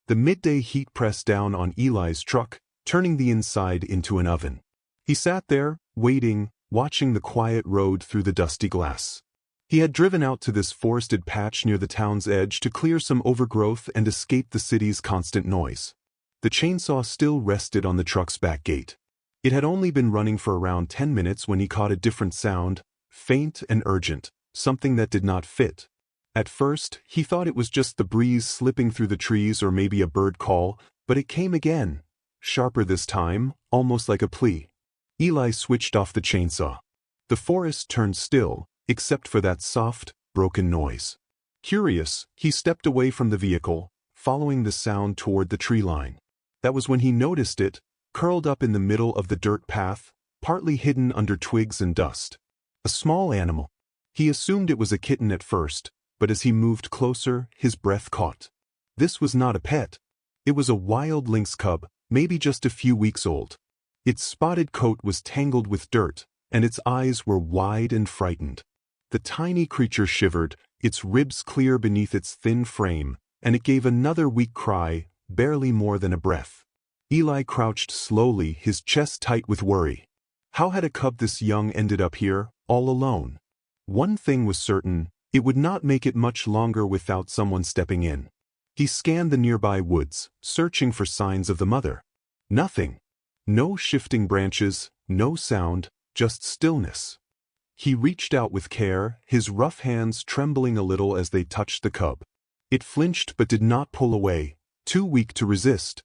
The midday heat pressed down on Eli's truck, turning the inside into an oven. He sat there, waiting, watching the quiet road through the dusty glass. He had driven out to this forested patch near the town's edge to clear some overgrowth and escape the city's constant noise. The chainsaw still rested on the truck's back gate. It had only been running for around 10 minutes when he caught a different sound, faint and urgent, something that did not fit. At first, he thought it was just the breeze slipping through the trees or maybe a bird call, but it came again, sharper this time, almost like a plea. Eli switched off the chainsaw. The forest turned still, except for that soft, broken noise. Curious, he stepped away from the vehicle, following the sound toward the tree line. That was when he noticed it, curled up in the middle of the dirt path, partly hidden under twigs and dust. A small animal. He assumed it was a kitten at first, but as he moved closer, his breath caught. This was not a pet. It was a wild lynx cub, maybe just a few weeks old. Its spotted coat was tangled with dirt, and its eyes were wide and frightened. The tiny creature shivered, its ribs clear beneath its thin frame, and it gave another weak cry, barely more than a breath. Eli crouched slowly, his chest tight with worry. How had a cub this young ended up here, all alone? One thing was certain, it would not make it much longer without someone stepping in. He scanned the nearby woods, searching for signs of the mother. Nothing. No shifting branches, no sound, just stillness. He reached out with care, his rough hands trembling a little as they touched the cub. It flinched but did not pull away, too weak to resist.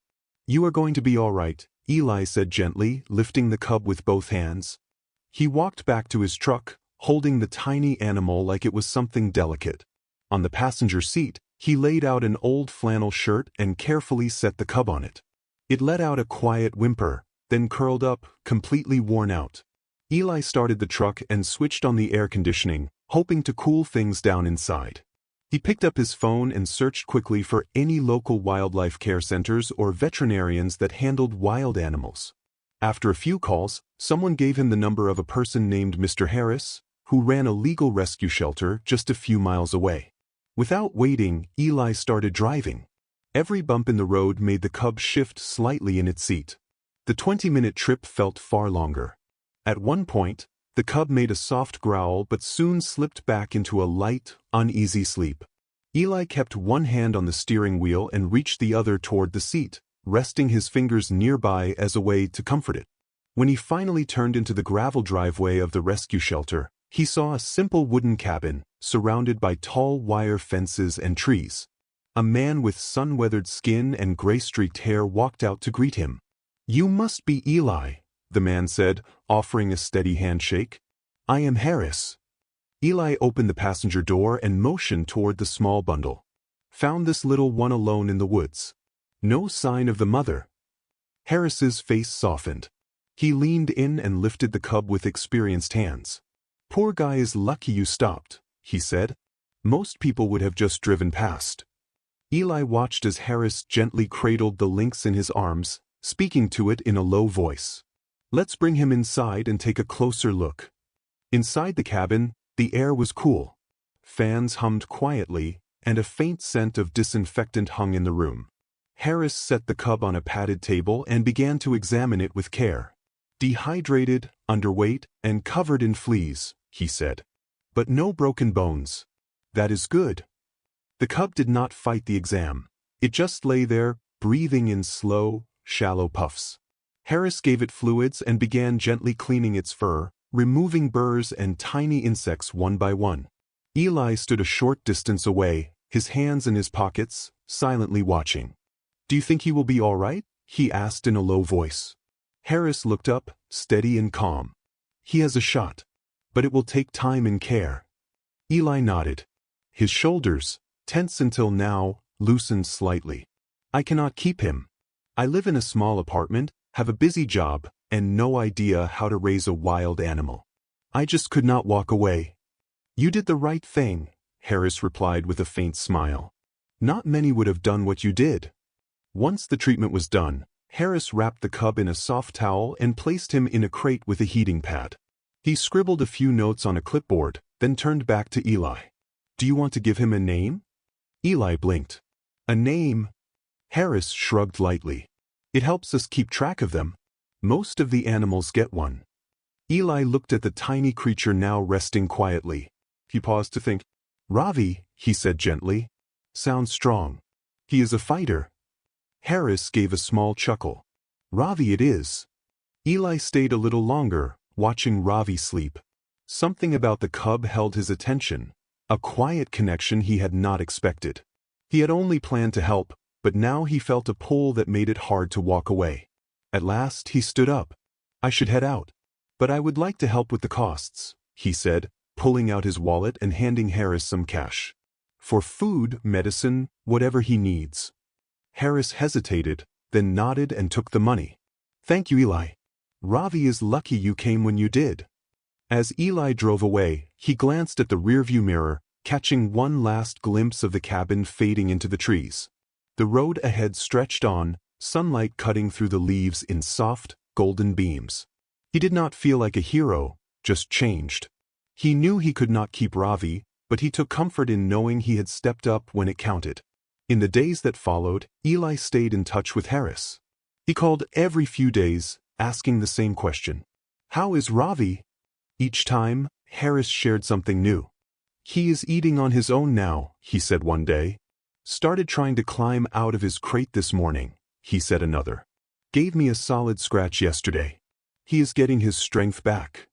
"You are going to be all right," Eli said gently, lifting the cub with both hands. He walked back to his truck, holding the tiny animal like it was something delicate. On the passenger seat, he laid out an old flannel shirt and carefully set the cub on it. It let out a quiet whimper, then curled up, completely worn out. Eli started the truck and switched on the air conditioning, hoping to cool things down inside. He picked up his phone and searched quickly for any local wildlife care centers or veterinarians that handled wild animals. After a few calls, someone gave him the number of a person named Mr. Harris, who ran a legal rescue shelter just a few miles away. Without waiting, Eli started driving. Every bump in the road made the cub shift slightly in its seat. The 20-minute trip felt far longer. At one point, the cub made a soft growl but soon slipped back into a light, uneasy sleep. Eli kept one hand on the steering wheel and reached the other toward the seat, resting his fingers nearby as a way to comfort it. When he finally turned into the gravel driveway of the rescue shelter, he saw a simple wooden cabin, surrounded by tall wire fences and trees. A man with sun-weathered skin and gray-streaked hair walked out to greet him. "You must be Eli," the man said, offering a steady handshake. "I am Harris." Eli opened the passenger door and motioned toward the small bundle. "Found this little one alone in the woods. No sign of the mother." Harris's face softened. He leaned in and lifted the cub with experienced hands. "Poor guy is lucky you stopped," he said. "Most people would have just driven past." Eli watched as Harris gently cradled the lynx in his arms, speaking to it in a low voice. "Let's bring him inside and take a closer look." Inside the cabin, the air was cool. Fans hummed quietly, and a faint scent of disinfectant hung in the room. Harris set the cub on a padded table and began to examine it with care. "Dehydrated, underweight, and covered in fleas," he said. "But no broken bones. That is good." The cub did not fight the exam. It just lay there, breathing in slow, shallow puffs. Harris gave it fluids and began gently cleaning its fur, removing burrs and tiny insects one by one. Eli stood a short distance away, his hands in his pockets, silently watching. "Do you think he will be all right?" he asked in a low voice. Harris looked up, steady and calm. "He has a shot. But it will take time and care." Eli nodded. His shoulders, tense until now, loosened slightly. "I cannot keep him. I live in a small apartment, have a busy job, and no idea how to raise a wild animal. I just could not walk away." "You did the right thing," Harris replied with a faint smile. "Not many would have done what you did." Once the treatment was done, Harris wrapped the cub in a soft towel and placed him in a crate with a heating pad. He scribbled a few notes on a clipboard, then turned back to Eli. "Do you want to give him a name?" Eli blinked. "A name?" Harris shrugged lightly. It helps us keep track of them. Most of the animals get one. Eli looked at the tiny creature now resting quietly. He paused to think. Ravi, he said gently. Sounds strong. He is a fighter. Harris gave a small chuckle. Ravi it is. Eli stayed a little longer, watching Ravi sleep. Something about the cub held his attention, a quiet connection he had not expected. He had only planned to help, but now he felt a pull that made it hard to walk away. At last he stood up. I should head out. But I would like to help with the costs, he said, pulling out his wallet and handing Harris some cash. For food, medicine, whatever he needs. Harris hesitated, then nodded and took the money. Thank you, Eli. Ravi is lucky you came when you did. As Eli drove away, he glanced at the rearview mirror, catching one last glimpse of the cabin fading into the trees. The road ahead stretched on, sunlight cutting through the leaves in soft, golden beams. He did not feel like a hero, just changed. He knew he could not keep Ravi, but he took comfort in knowing he had stepped up when it counted. In the days that followed, Eli stayed in touch with Harris. He called every few days, asking the same question. How is Ravi? Each time, Harris shared something new. He is eating on his own now, he said one day. Started trying to climb out of his crate this morning, he said another. Gave me a solid scratch yesterday. He is getting his strength back.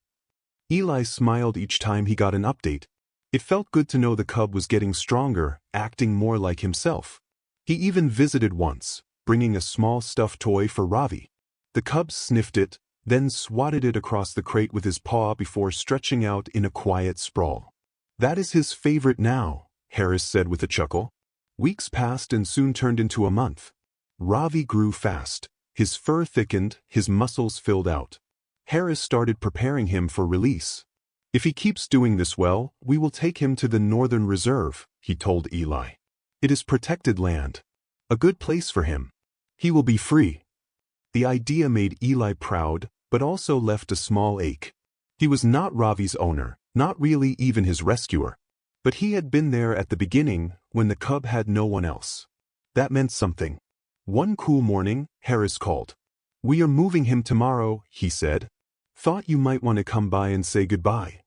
Eli smiled each time he got an update. It felt good to know the cub was getting stronger, acting more like himself. He even visited once, bringing a small stuffed toy for Ravi. The cub sniffed it, then swatted it across the crate with his paw before stretching out in a quiet sprawl. That is his favorite now, Harris said with a chuckle. Weeks passed and soon turned into a month. Ravi grew fast. His fur thickened, his muscles filled out. Harris started preparing him for release. If he keeps doing this well, we will take him to the Northern Reserve, he told Eli. It is protected land. A good place for him. He will be free. The idea made Eli proud, but also left a small ache. He was not Ravi's owner, not really even his rescuer. But he had been there at the beginning, when the cub had no one else. That meant something. One cool morning, Harris called. We are moving him tomorrow, he said. Thought you might want to come by and say goodbye.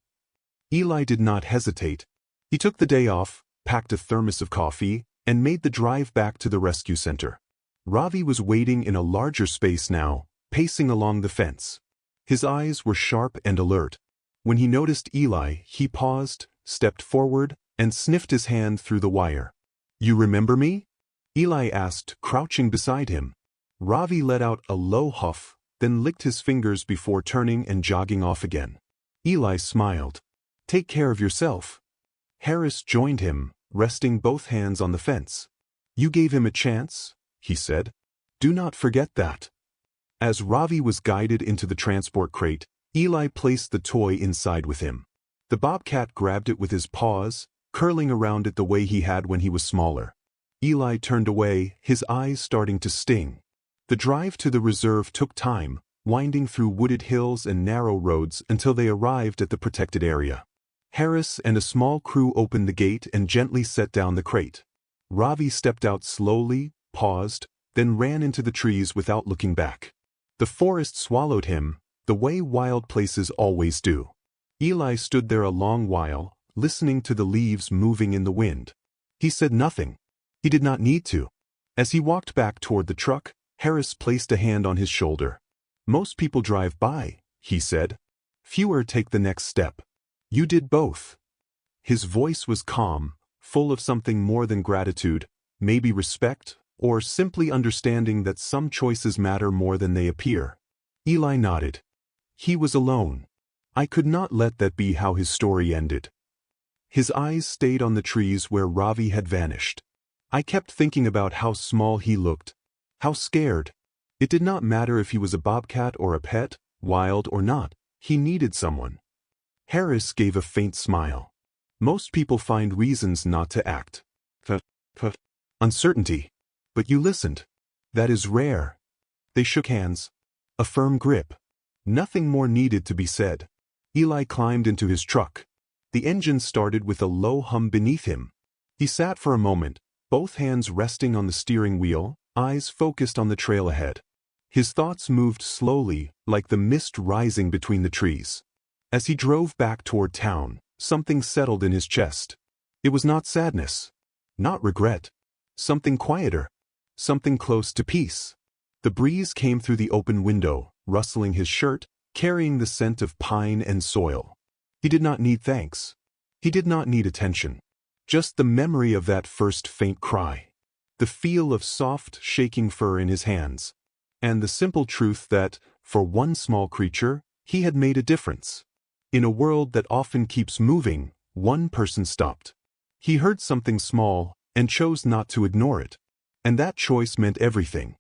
Eli did not hesitate. He took the day off, packed a thermos of coffee, and made the drive back to the rescue center. Ravi was waiting in a larger space now, pacing along the fence. His eyes were sharp and alert. When he noticed Eli, he paused, stepped forward, and sniffed his hand through the wire. You remember me? Eli asked, crouching beside him. Ravi let out a low huff, then licked his fingers before turning and jogging off again. Eli smiled. Take care of yourself. Harris joined him, resting both hands on the fence. You gave him a chance, he said. Do not forget that. As Ravi was guided into the transport crate, Eli placed the toy inside with him. The bobcat grabbed it with his paws, curling around it the way he had when he was smaller. Eli turned away, his eyes starting to sting. The drive to the reserve took time, winding through wooded hills and narrow roads until they arrived at the protected area. Harris and a small crew opened the gate and gently set down the crate. Ravi stepped out slowly, paused, then ran into the trees without looking back. The forest swallowed him, the way wild places always do. Eli stood there a long while, listening to the leaves moving in the wind. He said nothing. He did not need to. As he walked back toward the truck, Harris placed a hand on his shoulder. Most people drive by, he said. Fewer take the next step. You did both. His voice was calm, full of something more than gratitude, maybe respect, or simply understanding that some choices matter more than they appear. Eli nodded. He was alone. I could not let that be how his story ended. His eyes stayed on the trees where Ravi had vanished. I kept thinking about how small he looked, how scared. It did not matter if he was a bobcat or a pet, wild or not, he needed someone. Harris gave a faint smile. Most people find reasons not to act. Uncertainty. But you listened. That is rare. They shook hands. A firm grip. Nothing more needed to be said. Eli climbed into his truck. The engine started with a low hum beneath him. He sat for a moment, both hands resting on the steering wheel, eyes focused on the trail ahead. His thoughts moved slowly, like the mist rising between the trees. As he drove back toward town, something settled in his chest. It was not sadness, not regret. Something quieter, something close to peace. The breeze came through the open window, rustling his shirt, carrying the scent of pine and soil. He did not need thanks. He did not need attention. Just the memory of that first faint cry. The feel of soft, shaking fur in his hands. And the simple truth that, for one small creature, he had made a difference. In a world that often keeps moving, one person stopped. He heard something small, and chose not to ignore it. And that choice meant everything.